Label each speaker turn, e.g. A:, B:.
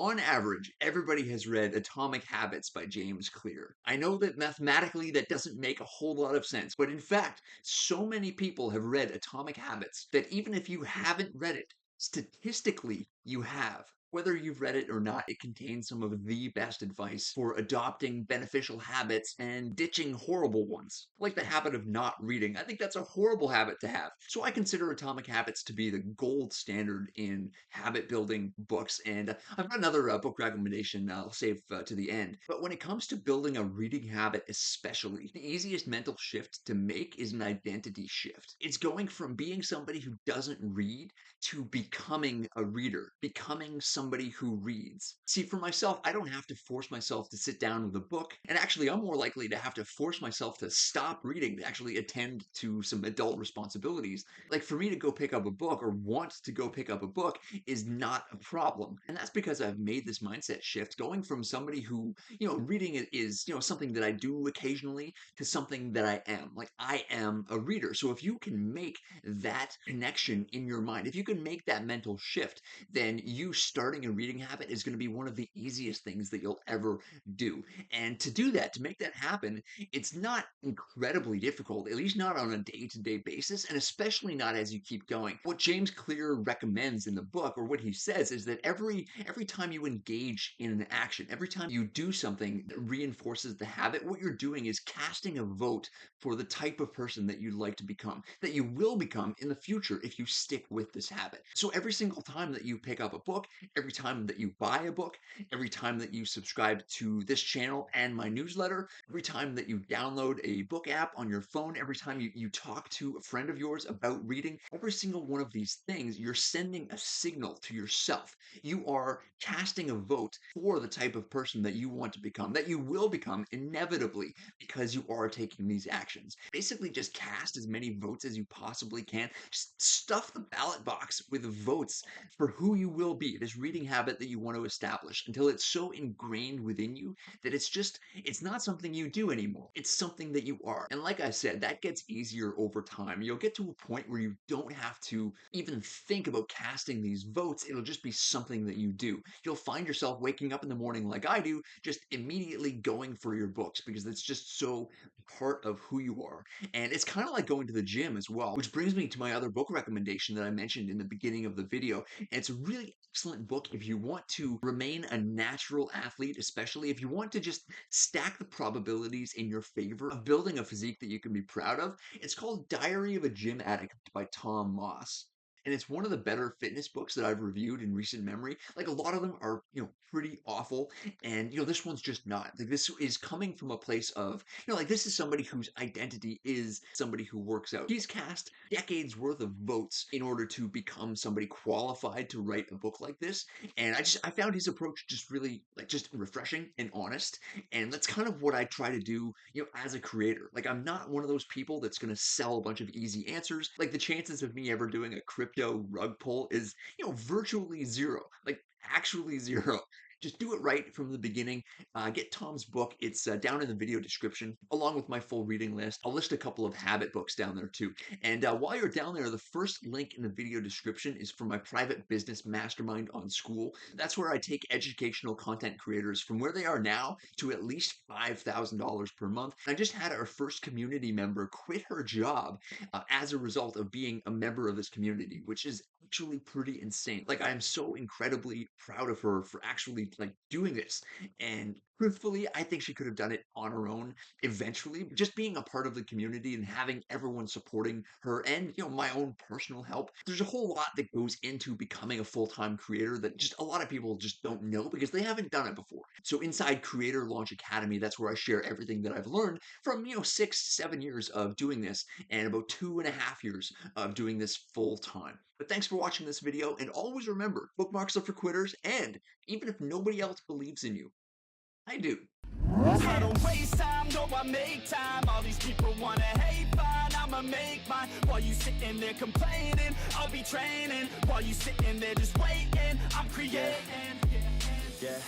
A: On average, everybody has read Atomic Habits by James Clear. I know that mathematically that doesn't make a whole lot of sense, but in fact, so many people have read Atomic Habits that even if you haven't read it, statistically you have. Whether you've read it or not, it contains some of the best advice for adopting beneficial habits and ditching horrible ones, like the habit of not reading. I think that's a horrible habit to have. So I consider Atomic Habits to be the gold standard in habit building books. And I've got another book recommendation I'll save to the end. But when it comes to building a reading habit, especially, the easiest mental shift to make is an identity shift. It's going from being somebody who doesn't read to becoming a reader, becoming somebody who reads. See, for myself, I don't have to force myself to sit down with a book, and actually, I'm more likely to have to force myself to stop reading to actually attend to some adult responsibilities. Like, for me to go pick up a book or want to go pick up a book is not a problem. And that's because I've made this mindset shift going from somebody who, reading is, something that I do occasionally to something that I am. Like, I am a reader. So if you can make that connection in your mind, if you can make that mental shift, then you starting a reading habit is going to be one of the easiest things that you'll ever do. And to do that, to make that happen, it's not incredibly difficult, at least not on a day-to-day basis, and especially not as you keep going. What James Clear recommends in the book, or what he says, is that every time you engage in an action, every time you do something that reinforces the habit, what you're doing is casting a vote for the type of person that you'd like to become, that you will become in the future if you stick with this habit. So every single time that you pick up a book, every time that you buy a book, every time that you subscribe to this channel and my newsletter, every time that you download a book app on your phone, every time you talk to a friend of yours about reading, every single one of these things, you're sending a signal to yourself. You are casting a vote for the type of person that you want to become, that you will become inevitably because you are taking these actions. Basically, just cast as many votes as you possibly can. Just stuff the ballot box with votes for who you will be, this reading habit that you want to establish, until it's so ingrained within you that it's not something you do anymore. It's something that you are. And like I said, that gets easier over time. You'll get to a point where you don't have to even think about casting these votes. It'll just be something that you do. You'll find yourself waking up in the morning like I do, just immediately going for your books because it's just so part of who you are. And it's kind of like going to the gym as well, which brings me to my other book recommendation that I mentioned in the beginning of the video. And it's a really excellent book if you want to remain a natural athlete, especially if you want to just stack the probabilities in your favor of building a physique that you can be proud of. It's called Diary of a Gym Addict by Tom Moss. And it's one of the better fitness books that I've reviewed in recent memory. Like, a lot of them are, pretty awful. And, this one's just not. Like, this is coming from a place of, like, this is somebody whose identity is somebody who works out. He's cast decades worth of votes in order to become somebody qualified to write a book like this. And I found his approach just really, just refreshing and honest. And that's kind of what I try to do, as a creator. Like, I'm not one of those people that's going to sell a bunch of easy answers. Like, the chances of me ever doing a crypto rug pull is, virtually zero. Like, actually zero. Just do it right from the beginning. Get Tom's book. It's down in the video description, along with my full reading list. I'll list a couple of habit books down there too. And while you're down there, the first link in the video description is for my private business mastermind on School. That's where I take educational content creators from where they are now to at least $5,000 per month. I just had our first community member quit her job as a result of being a member of this community, which is actually pretty insane. Like, I am so incredibly proud of her for actually doing this. And truthfully, I think she could have done it on her own eventually. Just being a part of the community and having everyone supporting her and, my own personal help. There's a whole lot that goes into becoming a full-time creator that just a lot of people just don't know because they haven't done it before. So inside Creator Launch Academy, that's where I share everything that I've learned from, 6-7 years of doing this and about 2.5 years of doing this full time. But thanks for watching this video, and always remember, bookmarks are for quitters, and even if nobody else believes in you, I do.
B: I don't waste time, no, I make time. All these people wanna hate, fine, I'ma make mine. While you sitting there complaining, I'll be training. While you sitting there just waiting, I'm creating. Yeah.